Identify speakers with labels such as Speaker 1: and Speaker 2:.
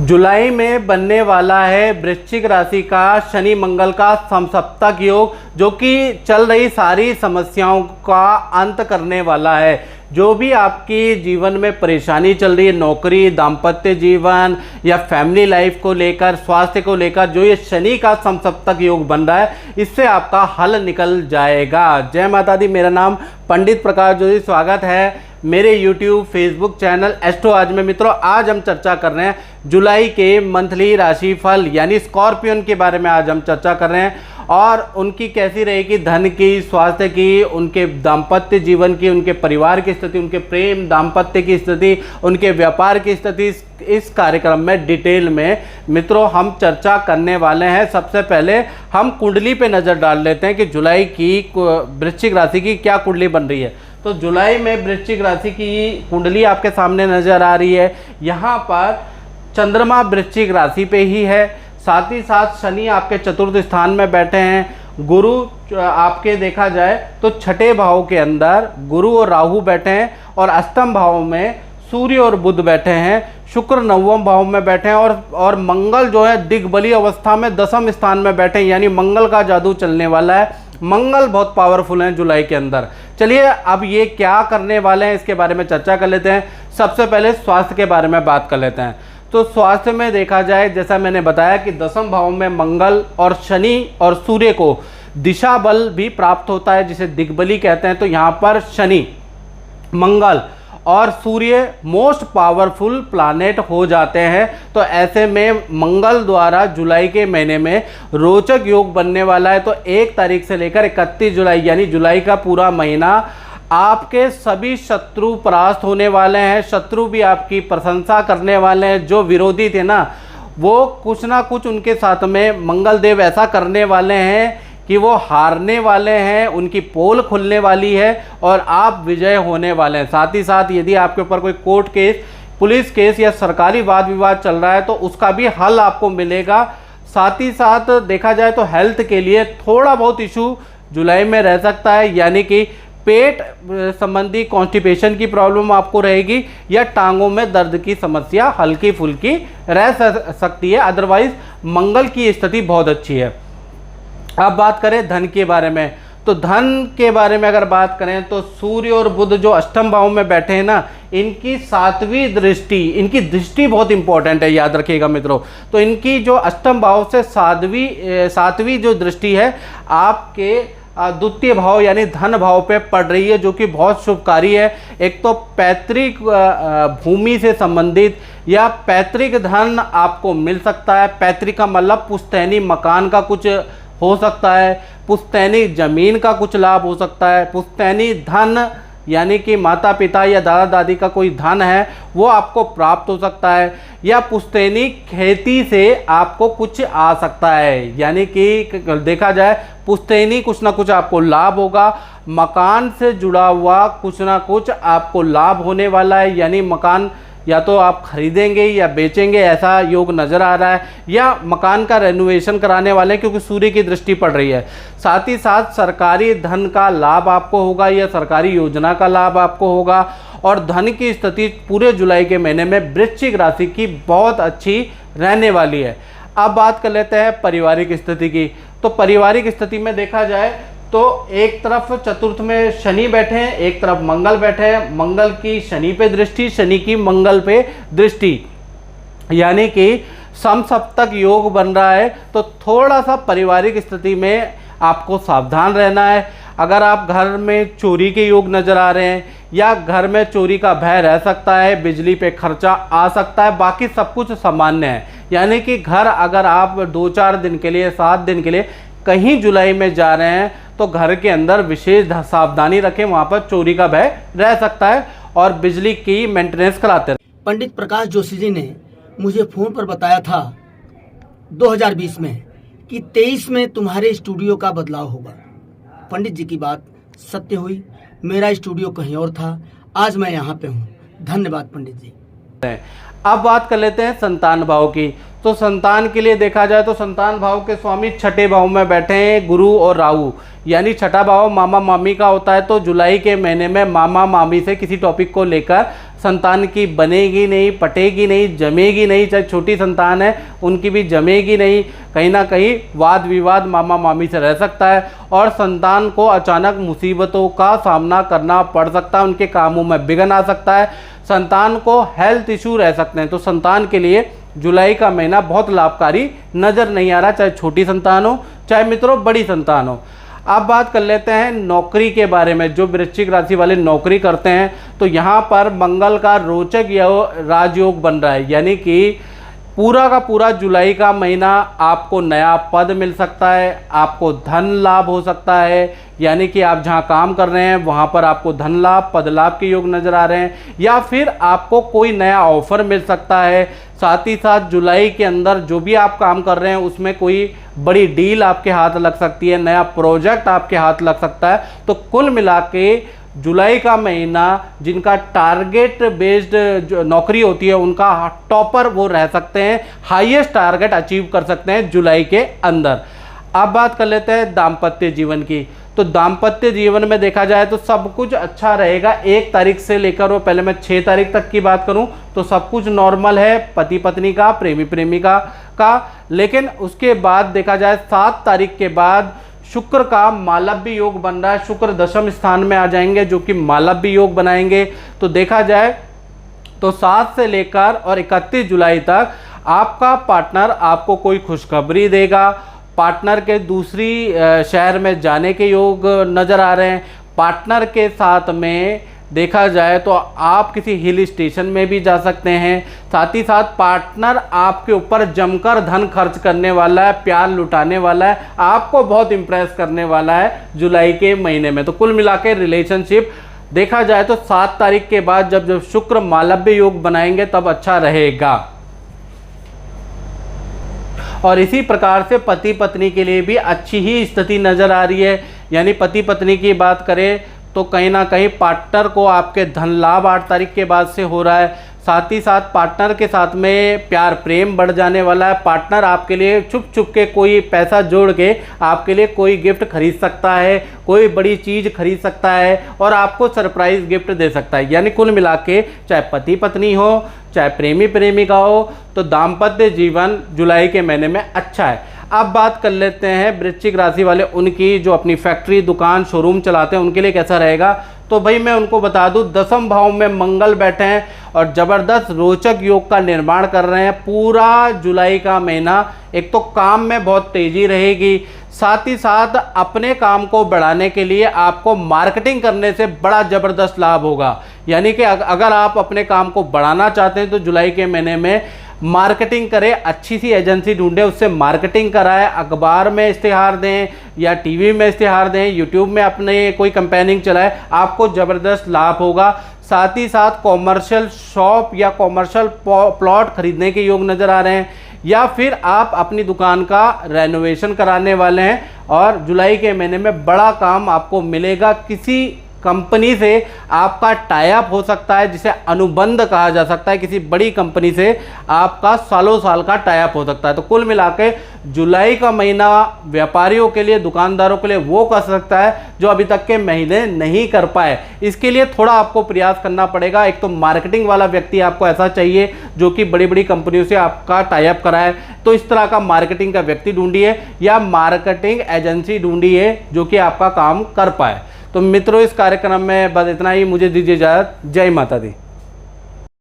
Speaker 1: जुलाई में बनने वाला है वृश्चिक राशि का शनि मंगल का समसप्तक योग, जो कि चल रही सारी समस्याओं का अंत करने वाला है। जो भी आपकी जीवन में परेशानी चल रही है, नौकरी, दाम्पत्य जीवन या फैमिली लाइफ को लेकर, स्वास्थ्य को लेकर, जो ये शनि का समसप्तक योग बन रहा है, इससे आपका हल निकल जाएगा। जय माता दी। मेरा नाम पंडित प्रकाश जोशी। स्वागत है मेरे YouTube फेसबुक चैनल एस्ट्रो आज में। मित्रों, आज हम चर्चा कर रहे हैं जुलाई के मंथली राशिफल यानी स्कॉर्पियन के बारे में। आज हम चर्चा कर रहे हैं और उनकी कैसी रहेगी धन की, स्वास्थ्य की, उनके दाम्पत्य जीवन की, उनके परिवार की स्थिति, उनके प्रेम दाम्पत्य की स्थिति, उनके व्यापार की स्थिति। इस कार्यक्रम में डिटेल में मित्रों हम चर्चा करने वाले हैं। सबसे पहले हम कुंडली पे नज़र डाल लेते हैं कि जुलाई की वृश्चिक राशि की क्या कुंडली बन रही है। तो जुलाई में वृश्चिक राशि की कुंडली आपके सामने नज़र आ रही है। यहाँ पर चंद्रमा वृश्चिक राशि पे ही है, साथ ही साथ शनि आपके चतुर्थ स्थान में बैठे हैं। गुरु आपके देखा जाए तो छठे भाव के अंदर गुरु और राहु बैठे हैं और अष्टम भाव में सूर्य और बुध बैठे हैं। शुक्र नवम भाव में बैठे हैं और मंगल जो है दिग्बली अवस्था में दसम स्थान में बैठे हैं, यानी मंगल का जादू चलने वाला है। मंगल बहुत पावरफुल हैं जुलाई के अंदर। चलिए अब ये क्या करने वाले हैं इसके बारे में चर्चा कर लेते हैं। सबसे पहले स्वास्थ्य के बारे में बात कर लेते हैं। तो स्वास्थ्य में देखा जाए, जैसा मैंने बताया कि दसम भाव में मंगल और शनि और सूर्य को दिशा बल भी प्राप्त होता है, जिसे दिग्बली कहते हैं। तो यहाँ पर शनि, मंगल और सूर्य मोस्ट पावरफुल प्लैनेट हो जाते हैं। तो ऐसे में मंगल द्वारा जुलाई के महीने में रोचक योग बनने वाला है। तो 1 तारीख से लेकर 31 जुलाई यानी जुलाई का पूरा महीना आपके सभी शत्रु परास्त होने वाले हैं। शत्रु भी आपकी प्रशंसा करने वाले हैं। जो विरोधी थे ना, वो कुछ ना कुछ उनके साथ में मंगल देव ऐसा करने वाले हैं कि वो हारने वाले हैं, उनकी पोल खुलने वाली है और आप विजय होने वाले हैं। साथ ही साथ यदि आपके ऊपर कोई कोर्ट केस, पुलिस केस या सरकारी वाद विवाद चल रहा है तो उसका भी हल आपको मिलेगा। साथ ही साथ देखा जाए तो हेल्थ के लिए थोड़ा बहुत इशू जुलाई में रह सकता है, यानी कि पेट संबंधी कॉन्स्टिपेशन की प्रॉब्लम आपको रहेगी या टांगों में दर्द की समस्या हल्की फुल्की रह सकती है। अदरवाइज मंगल की स्थिति बहुत अच्छी है। अब बात करें धन के बारे में, तो धन के बारे में अगर बात करें तो सूर्य और बुध जो अष्टम भाव में बैठे हैं ना, इनकी 7वीं दृष्टि, इनकी दृष्टि बहुत इंपॉर्टेंट है, याद रखिएगा मित्रों। तो इनकी जो अष्टम भाव से 7वीं जो दृष्टि है आपके द्वितीय भाव यानी धन भाव पे पड़ रही है, जो कि बहुत शुभकारी है। एक तो पैतृक भूमि से संबंधित या पैतृक धन आपको मिल सकता है। पैतृक का मतलब पुश्तैनी मकान का कुछ हो सकता है, पुश्तैनी जमीन का कुछ लाभ हो सकता है, पुश्तैनी धन यानी कि माता पिता या दादा दादी का कोई धन है वो आपको प्राप्त हो सकता है, या पुश्तैनी खेती से आपको कुछ आ सकता है, यानी कि देखा जाए पुश्तैनी कुछ ना कुछ आपको लाभ होगा। मकान से जुड़ा हुआ कुछ ना कुछ आपको लाभ होने वाला है, यानी मकान या तो आप खरीदेंगे या बेचेंगे, ऐसा योग नज़र आ रहा है, या मकान का रेनोवेशन कराने वाले हैं क्योंकि सूर्य की दृष्टि पड़ रही है। साथ ही साथ सरकारी धन का लाभ आपको होगा या सरकारी योजना का लाभ आपको होगा। और धन की स्थिति पूरे जुलाई के महीने में वृश्चिक राशि की बहुत अच्छी रहने वाली है। अब बात कर लेते हैं पारिवारिक स्थिति की। तो पारिवारिक स्थिति में देखा जाए तो एक तरफ चतुर्थ में शनि बैठे हैं, एक तरफ मंगल बैठे हैं। मंगल की शनि पे दृष्टि, शनि की मंगल पे दृष्टि, यानी कि समसप्तक योग बन रहा है। तो थोड़ा सा पारिवारिक स्थिति में आपको सावधान रहना है। अगर आप घर में चोरी के योग नज़र आ रहे हैं या घर में चोरी का भय रह सकता है, बिजली पे खर्चा आ सकता है, बाकी सब कुछ सामान्य है। यानी कि घर अगर आप 2-4 दिन के लिए, 7 दिन के लिए कहीं जुलाई में जा रहे हैं तो घर के अंदर विशेष सावधानी रखें, वहाँ पर चोरी का भय रह सकता है और बिजली की मेंटेनेंस कराते रहें।
Speaker 2: पंडित प्रकाश जोशी जी ने मुझे फ़ोन पर बताया था 2020 में कि 23 में तुम्हारे स्टूडियो का बदलाव होगा। पंडित जी की बात सत्य हुई। मेरा स्टूडियो कहीं और था, आज मैं यहाँ पे हूँ। धन्यवाद पंडित जी।
Speaker 1: अब बात कर लेते हैं संतान भाव की। तो संतान के लिए देखा जाए तो संतान भाव के स्वामी छठे भाव में बैठे हैं गुरु और राहु, यानी छठा भाव मामा मामी का होता है। तो जुलाई के महीने में मामा मामी से किसी टॉपिक को लेकर संतान की बनेगी नहीं, पटेगी नहीं, जमेगी नहीं। चाहे छोटी संतान है उनकी भी जमेगी नहीं। कहीं ना कहीं वाद विवाद मामा मामी से रह सकता है और संतान को अचानक मुसीबतों का सामना करना पड़ सकता है, उनके कामों में विघ्न आ सकता है, संतान को हेल्थ इशू रह सकते हैं। तो संतान के लिए जुलाई का महीना बहुत लाभकारी नज़र नहीं आ रहा, चाहे छोटी संतान हो चाहे मित्रों बड़ी संतान हो। अब बात कर लेते हैं नौकरी के बारे में। जो वृश्चिक राशि वाले नौकरी करते हैं तो यहाँ पर मंगल का रोचक राजयोग बन रहा है, यानी कि पूरा का पूरा जुलाई का महीना आपको नया पद मिल सकता है, आपको धन लाभ हो सकता है, यानी कि आप जहां काम कर रहे हैं वहां पर आपको धन लाभ, पद लाभ के योग नज़र आ रहे हैं, या फिर आपको कोई नया ऑफर मिल सकता है। साथ ही साथ जुलाई के अंदर जो भी आप काम कर रहे हैं उसमें कोई बड़ी डील आपके हाथ लग सकती है, नया प्रोजेक्ट आपके हाथ लग सकता है। तो कुल मिला के जुलाई का महीना जिनका टारगेट बेस्ड जो नौकरी होती है उनका टॉपर वो रह सकते हैं, हाईएस्ट टारगेट अचीव कर सकते हैं जुलाई के अंदर। अब बात कर लेते हैं दाम्पत्य जीवन की। तो दाम्पत्य जीवन में देखा जाए तो सब कुछ अच्छा रहेगा 1 तारीख से लेकर, वो पहले मैं 6 तारीख तक की बात करूं तो सब कुछ नॉर्मल है पति पत्नी का, प्रेमी प्रेमिका का। लेकिन उसके बाद देखा जाए 7 तारीख के बाद शुक्र का मालव्य योग बन रहा है, शुक्र दशम स्थान में आ जाएंगे जो कि मालव्य योग बनाएंगे। तो देखा जाए तो 7 से लेकर और 31 जुलाई तक आपका पार्टनर आपको कोई खुशखबरी देगा, पार्टनर के दूसरी शहर में जाने के योग नज़र आ रहे हैं। पार्टनर के साथ में देखा जाए तो आप किसी हिल स्टेशन में भी जा सकते हैं। साथ ही साथ पार्टनर आपके ऊपर जमकर धन खर्च करने वाला है, प्यार लुटाने वाला है, आपको बहुत इम्प्रेस करने वाला है जुलाई के महीने में। तो कुल मिला के रिलेशनशिप देखा जाए तो 7 तारीख के बाद जब शुक्र मालव्य योग बनाएंगे तब अच्छा रहेगा। और इसी प्रकार से पति पत्नी के लिए भी अच्छी ही स्थिति नज़र आ रही है। यानी पति पत्नी की बात करें तो कहीं ना कहीं पार्टनर को आपके धन लाभ 8 तारीख के बाद से हो रहा है। साथ ही साथ पार्टनर के साथ में प्यार प्रेम बढ़ जाने वाला है। पार्टनर आपके लिए छुप छुप के कोई पैसा जोड़ के आपके लिए कोई गिफ्ट खरीद सकता है, कोई बड़ी चीज़ खरीद सकता है और आपको सरप्राइज गिफ्ट दे सकता है। यानी कुल मिला के चाहे पति पत्नी हो चाहे प्रेमी प्रेमिका हो तो दाम्पत्य जीवन जुलाई के महीने में अच्छा है। अब बात कर लेते हैं वृश्चिक राशि वाले, उनकी जो अपनी फैक्ट्री दुकान शोरूम चलाते हैं उनके लिए कैसा रहेगा। तो भाई मैं उनको बता दूं 10वें भाव में मंगल बैठे हैं और ज़बरदस्त रोचक योग का निर्माण कर रहे हैं। पूरा जुलाई का महीना एक तो काम में बहुत तेज़ी रहेगी, साथ ही साथ अपने काम को बढ़ाने के लिए आपको मार्केटिंग करने से बड़ा ज़बरदस्त लाभ होगा। यानी कि अगर आप अपने काम को बढ़ाना चाहते हैं तो जुलाई के महीने में मार्केटिंग करें, अच्छी सी एजेंसी ढूंढें, उससे मार्केटिंग कराएं, अखबार में इश्तिहार दें या टीवी में इश्तिहार दें, यूट्यूब में अपने कोई कैंपेनिंग चलाएं, आपको ज़बरदस्त लाभ होगा। साथ ही साथ कॉमर्शियल शॉप या कॉमर्शियल प्लॉट खरीदने के योग नज़र आ रहे हैं, या फिर आप अपनी दुकान का रेनोवेशन कराने वाले हैं और जुलाई के महीने में बड़ा काम आपको मिलेगा। किसी कंपनी से आपका टाई अप हो सकता है जिसे अनुबंध कहा जा सकता है, किसी बड़ी कंपनी से आपका सालों साल का टाई अप हो सकता है। तो कुल मिलाके जुलाई का महीना व्यापारियों के लिए, दुकानदारों के लिए वो कर सकता है जो अभी तक के महीने नहीं कर पाए। इसके लिए थोड़ा आपको प्रयास करना पड़ेगा। एक तो मार्केटिंग वाला व्यक्ति आपको ऐसा चाहिए जो कि बड़ी बड़ी कंपनियों से आपका टाई अप कराए, तो इस तरह का मार्केटिंग का व्यक्ति ढूंढिए या मार्केटिंग एजेंसी ढूंढिए जो कि आपका काम कर पाए। तो मित्रों इस कार्यक्रम में बस इतना ही, मुझे दीजिए इजाज़त। जय माता दी।